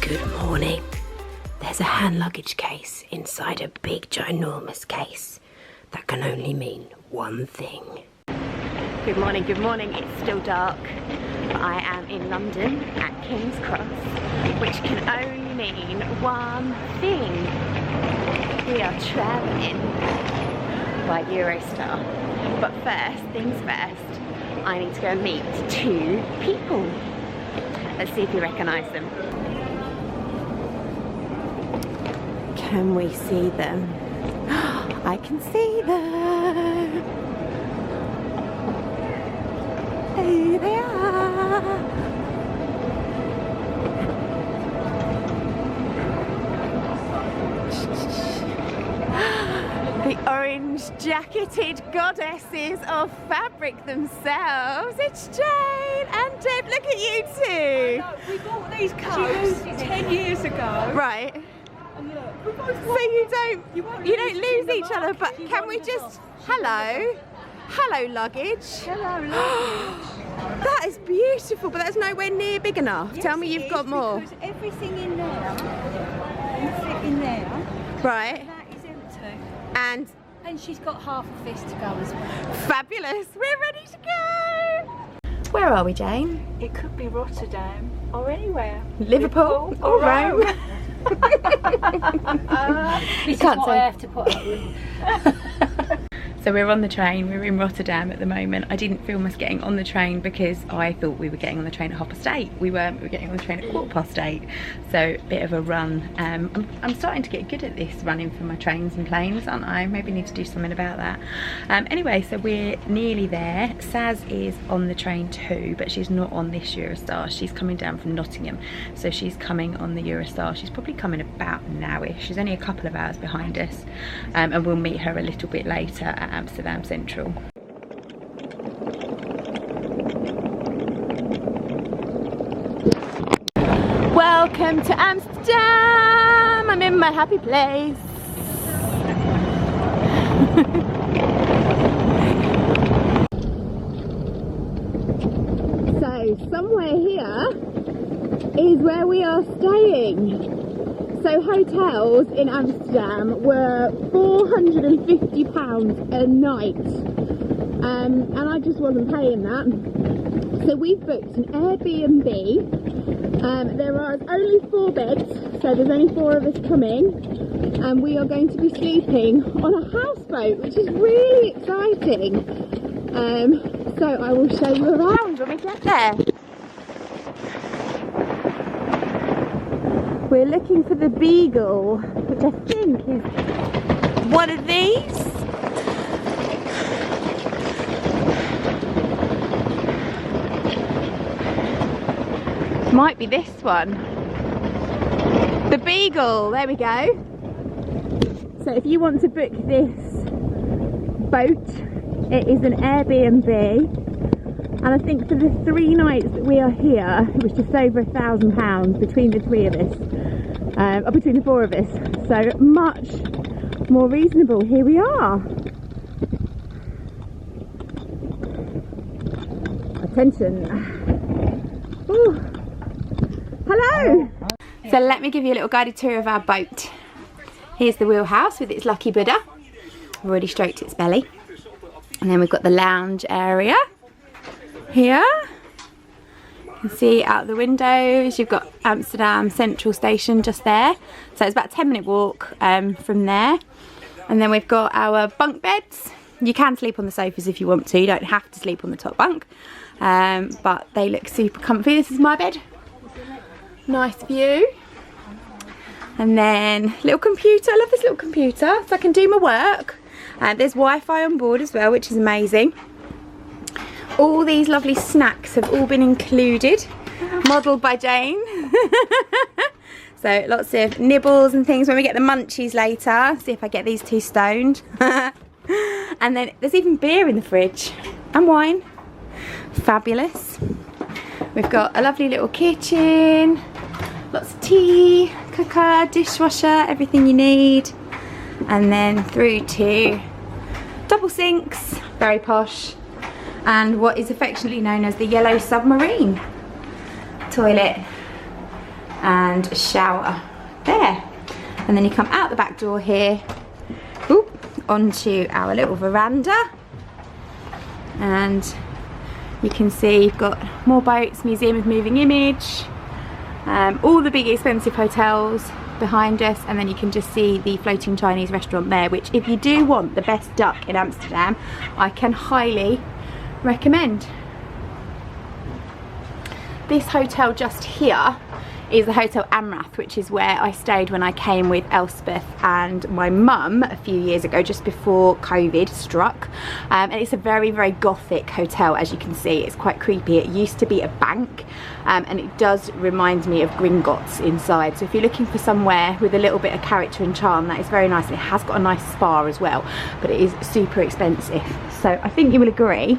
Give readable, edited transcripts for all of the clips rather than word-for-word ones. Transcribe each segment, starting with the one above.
Good morning. There's a hand luggage case inside a big ginormous case. That can only mean one thing. Good morning, it's still dark, but I am in London at King's Cross, which can only mean one thing. We are travelling by Eurostar. But first things first, I need to go and meet two people. Let's see if you recognise them. Can we see them? I can see them! Here they are! The orange jacketed goddesses of fabric themselves. It's Jane and Deb. Look at you two! We bought these coats 10 years ago. Right. And look, we both So you don't lose each other, but can we just... Hello luggage. Hello, luggage. That is beautiful, but that's nowhere near big enough. Yes, Tell me you've got more. Because everything in there, you fit in there. Right. That is empty. And she's got half of this to go as well. fabulous. We're ready to go. Where are we, Jane? It could be Rotterdam or anywhere. Liverpool or Rome. This is Can't what say. I have to put up with. So we're on the train, we're in Rotterdam at the moment. I didn't film us getting on the train because I thought we were getting on the train at 8:30. We weren't, we were getting on the train at 8:15. So a bit of a run. I'm starting to get good at this, running for my trains and planes, aren't I? Maybe need to do something about that. Anyway, so we're nearly there. Saz is on the train too, but she's not on this Eurostar. She's coming down from Nottingham. So she's coming on the Eurostar. She's probably coming about now-ish. She's only a couple of hours behind us. And we'll meet her a little bit later at Amsterdam Central. Welcome to Amsterdam. I'm in my happy place. So somewhere here is where we are staying. So hotels in Amsterdam were £450 a night, and I just wasn't paying that. So we've booked an Airbnb. There are only 4 beds, so there's only 4 of us coming, and we are going to be sleeping on a houseboat, which is really exciting. So I will show you around when we get there. We're looking for the Beagle, which I think is one of these. Might be this one. The Beagle, there we go. So if you want to book this boat, it is an Airbnb. And I think for the 3 nights that we are here, it was just over £1,000 between the 3 of us, or between the 4 of us. So much more reasonable. Here we are. Attention. Ooh. Hello. So let me give you a little guided tour of our boat. Here's the wheelhouse with its lucky Buddha. I've already stroked its belly. And then we've got the lounge area. Here, you can see out the windows, you've got Amsterdam Central Station just there. So it's about a 10-minute walk from there. And then we've got our bunk beds. You can sleep on the sofas if you want to. You don't have to sleep on the top bunk. But they look super comfy. This is my bed. Nice view. And then little computer. I love this little computer so I can do my work. There's Wi-Fi on board as well, which is amazing. All these lovely snacks have all been included, modelled by Jane. So lots of nibbles and things when we get the munchies later. See if I get these 2 stoned. And then there's even beer in the fridge and wine. Fabulous. We've got a lovely little kitchen, lots of tea, cooker, dishwasher, everything you need. And then through to double sinks, very posh. And what is affectionately known as the Yellow Submarine toilet. and a shower there. And then you come out the back door here, oop, onto our little veranda. And you can see you've got more boats, Museum of Moving Image, all the big expensive hotels behind us, and then you can just see the floating Chinese restaurant there, which if you do want the best duck in Amsterdam, I can highly recommend. This hotel just here is the Hotel Amrath, which is where I stayed when I came with Elspeth and my mum a few years ago, just before COVID struck. And it's a very, very gothic hotel, as you can see. It's quite creepy. It used to be a bank, and it does remind me of Gringotts inside. So if you're looking for somewhere with a little bit of character and charm, that is very nice. And it has got a nice spa as well, but it is super expensive. So I think you will agree,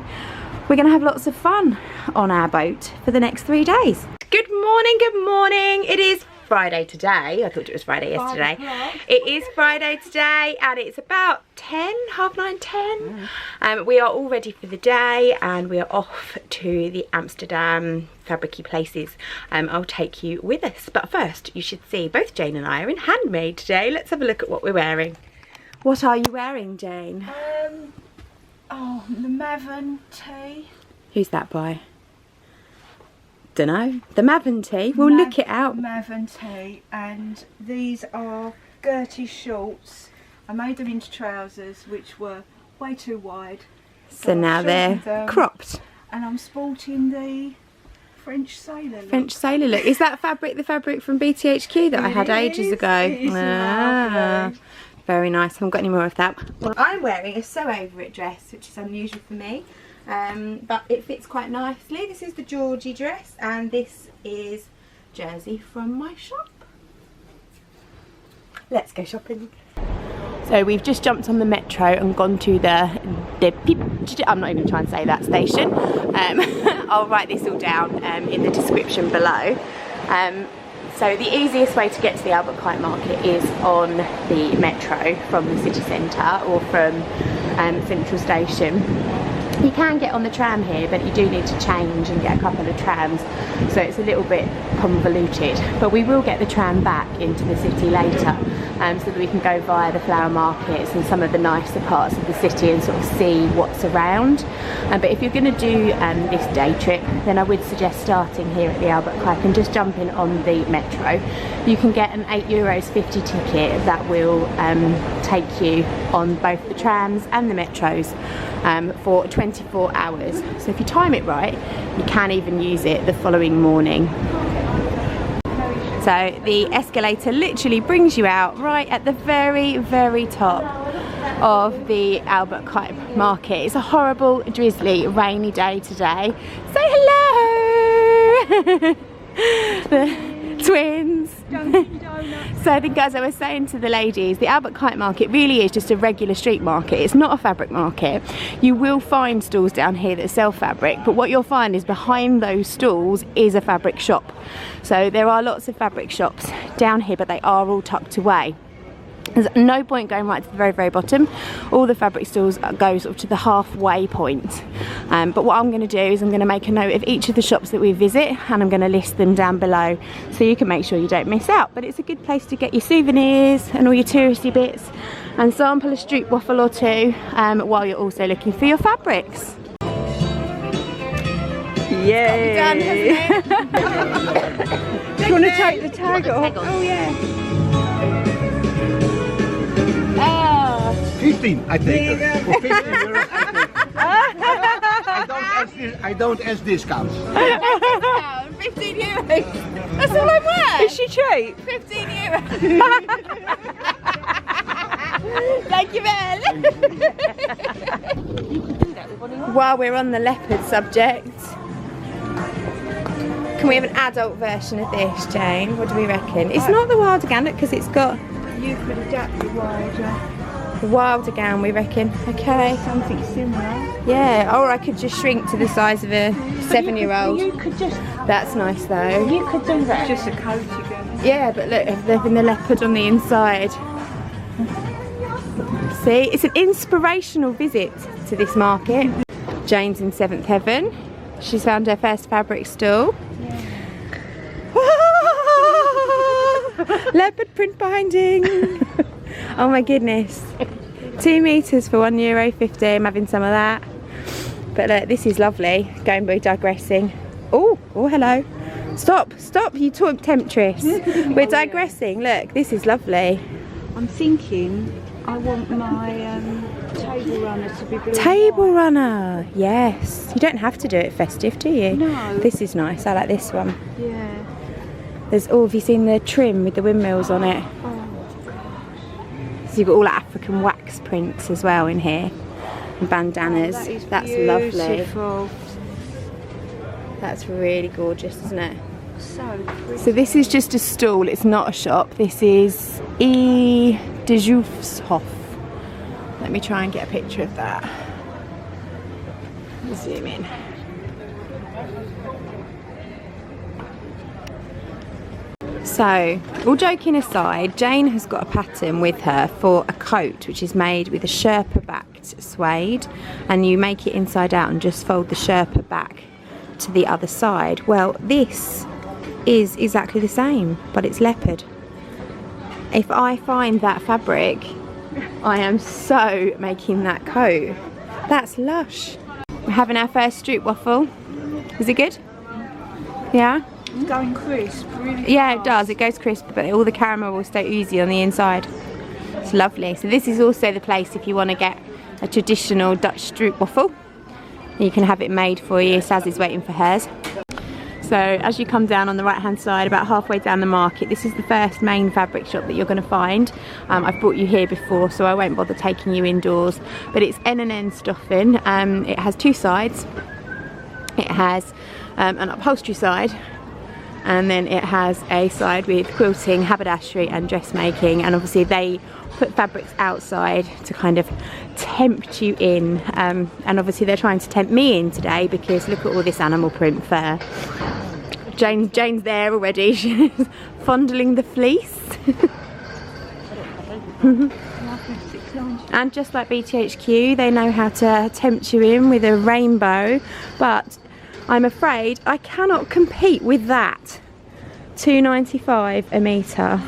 we're going to have lots of fun on our boat for the next 3 days. Good morning, good morning. It is Friday today. I thought it was Friday yesterday. It is Friday today, and it's about 10, half 9, 10. We are all ready for the day, and we are off to the Amsterdam fabricy places. I'll take you with us. But first, you should see both Jane and I are in handmade today. Let's have a look at what we're wearing. What are you wearing, Jane? Oh, the Maven tea. Who's that by? Dunno. The Maven tea. We'll look it out. Maven tea, and these are Gertie shorts. I made them into trousers, which were way too wide. So now they're cropped. And I'm sporting the French sailor look. French sailor look. Is that fabric the fabric from BTHQ that I had ages ago? It is lovely. Very nice. I haven't got any more of that. Well, I'm wearing a sew over it dress, which is unusual for me. But it fits quite nicely. This is the Georgie dress, and this is jersey from my shop. Let's go shopping. So we've just jumped on the metro and gone to the Pijp. I'm not even trying to say that station. I'll write this all down in the description below. So the easiest way to get to the Albert Cuyp Market is on the metro from the city centre or from Central Station. You can get on the tram here, but you do need to change and get a couple of trams, so it's a little bit convoluted. But we will get the tram back into the city later, so that we can go via the flower markets and some of the nicer parts of the city and sort of see what's around. But if you're going to do this day trip, then I would suggest starting here at the Albert Cuyp and just jumping on the metro. You can get an €8.50 ticket that will take you on both the trams and the metros for 24 hours. So if you time it right, you can even use it the following morning. So the escalator literally brings you out right at the very, very top of the Albert Cuyp Market. It's a horrible, drizzly, rainy day today. Say hello! The twins. So I think, as I was saying to the ladies, the Albert Cuyp Market really is just a regular street market. It's not a fabric market. You will find stalls down here that sell fabric, but what you'll find is behind those stalls is a fabric shop. So there are lots of fabric shops down here, but they are all tucked away. There's no point going right to the very, very bottom. All the fabric stalls go sort of to the halfway point. But what I'm going to do is I'm going to make a note of each of the shops that we visit, and I'm going to list them down below so you can make sure you don't miss out. But it's a good place to get your souvenirs and all your touristy bits and sample a street waffle or two while you're also looking for your fabrics. Yay! Done, hasn't it? Do you want to take the tag off? Oh yeah. 15, I take it. For 15 euros, I don't ask discounts. 15 euros. That's all I'm worth. Is she cheap? 15 euros. Thank you, Mel. While we're on the leopard subject, can we have an adult version of this, Jane? What do we reckon? It's not the wilder gown because it's got... You could adapt the wilder. The wilder gown, we reckon. Okay. Something similar. Yeah, or I could just shrink to the size of a 7-year-old. You could just... That's nice though. You could do that. Just a coat again. Yeah, but look, they've been the leopard on the inside. See, it's an inspirational visit to this market. Jane's in 7th heaven. She's found her first fabric stall. Yeah. Leopard print binding. Oh my goodness. 2 metres for €1.50. I'm having some of that. But look, this is lovely. Going by digressing. Oh, hello. Stop, you temptress. We're digressing. Look, this is lovely. I'm thinking I want my table runner to be blue. Table runner, yes. You don't have to do it festive, do you? No. This is nice. I like this one. Yeah. There's, have you seen the trim with the windmills on it? Oh. So you've got all African wax prints as well in here. And bandanas. That's beautiful. Lovely. That's really gorgeous, isn't it? So pretty. So this is just a stall, it's not a shop. This is Deborah. Let me try and get a picture of that. Zoom in. So, all joking aside, Jane has got a pattern with her for a coat which is made with a Sherpa backed suede, and you make it inside out and just fold the Sherpa back to the other side. Well, this is exactly the same, but it's leopard. If I find that fabric, I am so making that coat. That's lush. We're having our first stroop waffle. Is it good? Yeah? It's going crisp, really Yeah, fast. it does. It goes crisp, but all the caramel will stay oozy on the inside. It's lovely. So this is also the place if you want to get a traditional Dutch stroop waffle. You can have it made for you. Saz is waiting for hers. So as you come down on the right hand side, about halfway down the market, this is the first main fabric shop that you're going to find. I've brought you here before, so I won't bother taking you indoors, but it's N&N Stoffen. It has 2 sides. It has an upholstery side, and then it has a side with quilting, haberdashery and dressmaking, and obviously they put fabrics outside to kind of tempt you in, and obviously they're trying to tempt me in today because look at all this animal print fur. Jane's there already. She's fondling the fleece. And just like BTHQ, they know how to tempt you in with a rainbow, but I'm afraid I cannot compete with that. £2.95 a metre.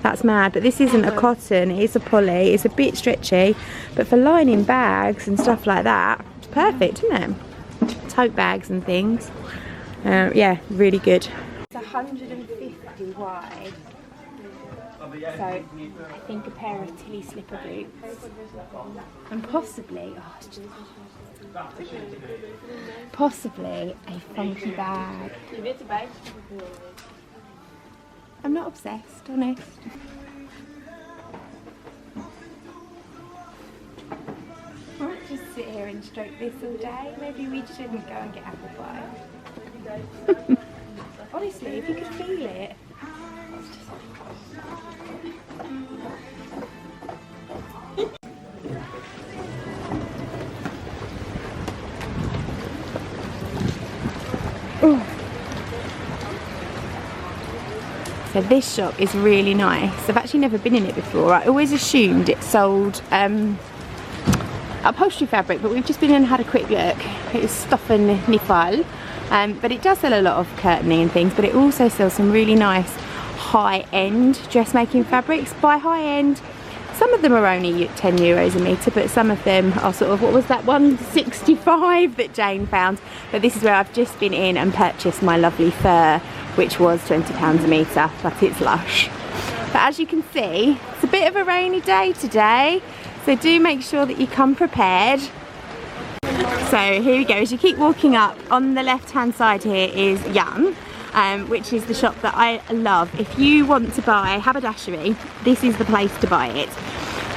That's mad, but this isn't a cotton, it's a poly, it's a bit stretchy, but for lining bags and stuff like that, it's perfect, isn't it? Tote bags and things. Yeah, really good. It's 150 wide. So I think a pair of Tilly slipper boots. And possibly, possibly a funky bag. I'm not obsessed, honest. I might just sit here and stroke this all day. Maybe we shouldn't go and get apple pie. Honestly, if you could feel it. Ooh. So this shop is really nice. I've actually never been in it before. I always assumed it sold upholstery fabric, but we've just been in and had a quick look. It's Stoffen Nifal, but it does sell a lot of curtaining and things, but it also sells some really nice high-end dressmaking fabrics. By high-end, some of them are only €10 a metre, but some of them are sort of, what was that one, 65 that Jane found. But this is where I've just been in and purchased my lovely fur, which was £20 a metre, but it's lush. But as you can see, it's a bit of a rainy day today, so do make sure that you come prepared. So here we go, as you keep walking up, on the left hand side here is Jan, which is the shop that I love. If you want to buy haberdashery, this is the place to buy it.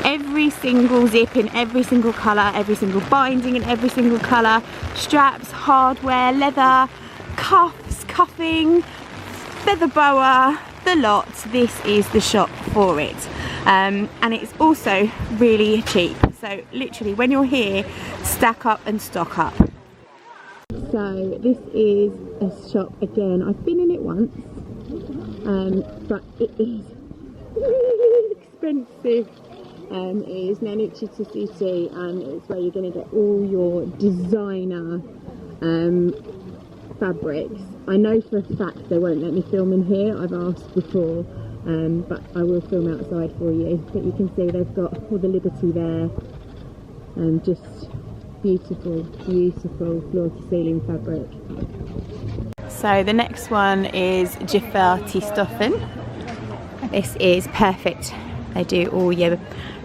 Every single zip in every single colour, every single binding in every single colour, straps, hardware, leather, cuffs, cuffing, feather boa, the lot. This is the shop for it, and it's also really cheap. So literally when you're here, stack up and stock up. So this is a shop again. I've been in it once, but it is really expensive. It is Nieuwezijds City, and it's where you're going to get all your designer fabrics. I know for a fact they won't let me film in here. I've asked before, but I will film outside for you. But you can see they've got all the Liberty there, and just beautiful, beautiful floor to ceiling fabric. So the next one is Jeffertti Stoffen. This is perfect. They do all your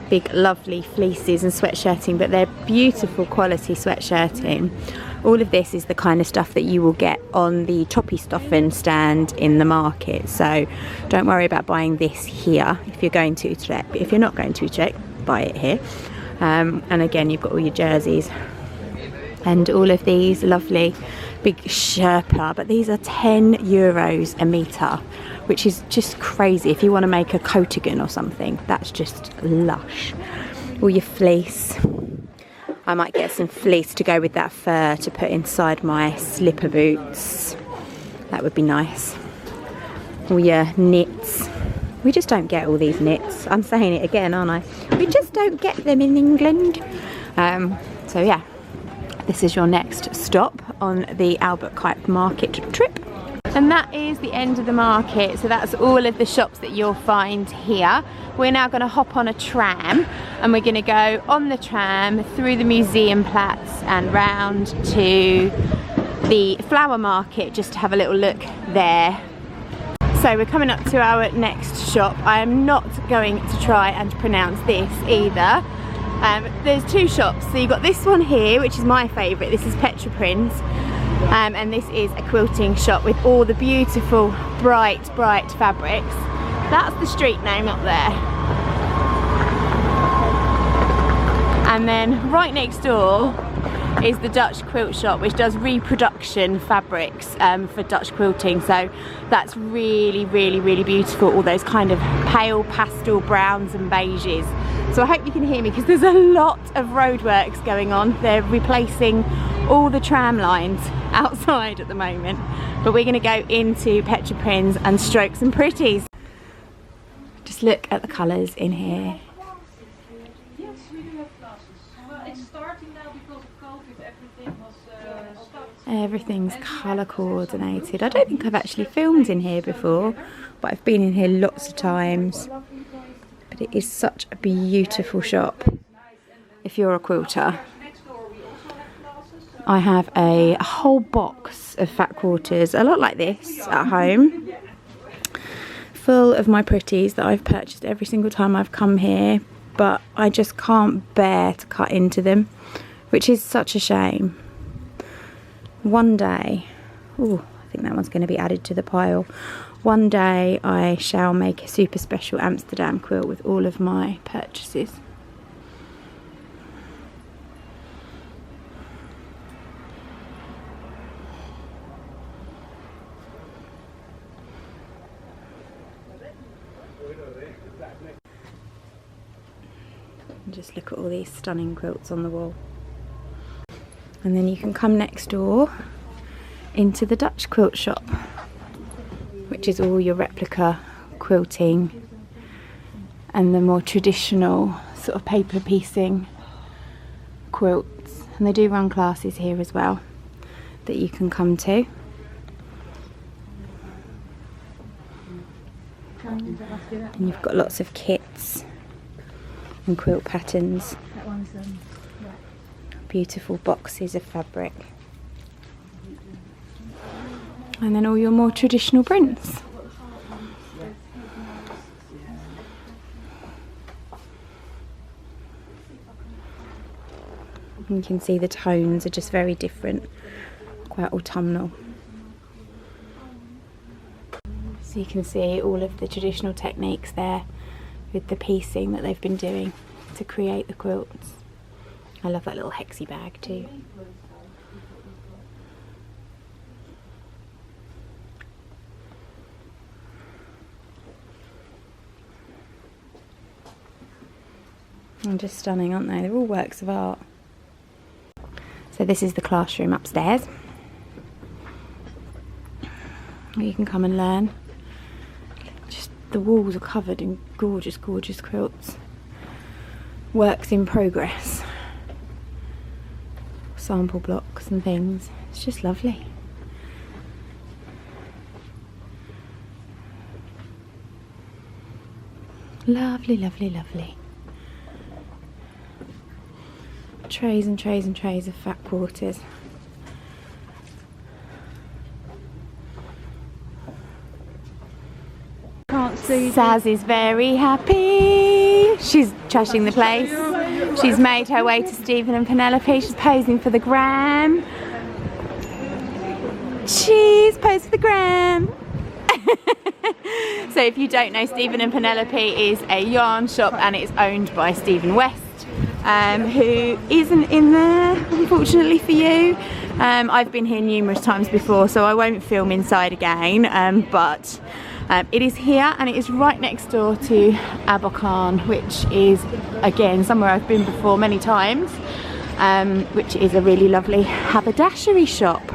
big lovely fleeces and sweatshirting, but they're beautiful quality sweatshirting. All of this is the kind of stuff that you will get on the Jeffertti Stoffen stand in the market, so don't worry about buying this here if you're going to Utrecht. But if you're not going to Utrecht, buy it here. And again, you've got all your jerseys and all of these lovely big Sherpa, but these are €10 a metre, which is just crazy. If you want to make a coatigan or something, that's just lush. All your fleece. I might get some fleece to go with that fur to put inside my slipper boots. That would be nice. All your knits. We just don't get all these knits. I'm saying it again, aren't I? We just don't get them in England. So yeah, this is your next stop on the Albert Cuyp Market trip. And that is the end of the market, so that's all of the shops that you'll find here. We're now going to hop on a tram, and we're going to go on the tram through the Museumplatz and round to the flower market just to have a little look there. So we're coming up to our next shop. I am not going to try and pronounce this either. There's two shops, so you've got this one here, which is my favourite. This is Petra Prince. And this is a quilting shop with all the beautiful bright fabrics. That's the street name up there. And then right next door is the Dutch quilt shop, which does reproduction fabrics for Dutch quilting. So that's really beautiful, all those kind of pale pastel browns and beiges. So I hope you can hear me because there's a lot of roadworks going on. They're replacing all the tram lines outside at the moment, but we're going to go into Petra Prince and stroke some pretties. Just look at the colours in here. Yes, we do have classes. Well, it's starting now because of COVID. Everything was stopped. Everything's colour coordinated. I don't think I've actually filmed in here before, but I've been in here lots of times. But it is such a beautiful shop if you're a quilter. I have a whole box of fat quarters, a lot like this at home, full of my pretties that I've purchased every single time I've come here, but I just can't bear to cut into them, which is such a shame. One day, oh, I think that one's going to be added to the pile. One day I shall make a super special Amsterdam quilt with all of my purchases. Just look at all these stunning quilts on the wall. And then you can come next door into the Dutch quilt shop, which is all your replica quilting and the more traditional sort of paper piecing quilts. And they do run classes here as well that you can come to. And you've got lots of kits and quilt patterns. Beautiful boxes of fabric. And then all your more traditional prints. You can see the tones are just very different, quite autumnal. So you can see all of the traditional techniques there with the piecing that they've been doing to create the quilts. I love that little hexie bag too. And just stunning, aren't they? They're all works of art. So this is the classroom upstairs, where you can come and learn. Just the walls are covered in gorgeous quilts. Works in progress. Sample blocks and things. It's just lovely. Lovely, lovely, lovely. Trays and trays and trays of fat quarters. Can't see. Saz is very happy. She's trashing the place. She's made her way to Stephen and Penelope. She's posing for the gram. She's posed for the gram. So if you don't know, Stephen and Penelope is a yarn shop and it's owned by Stephen West, who isn't in there, unfortunately for you. I've been here numerous times before, so I won't film inside again, but it is here and it is right next door to Albert, which is, again, somewhere I've been before many times, which is a really lovely haberdashery shop.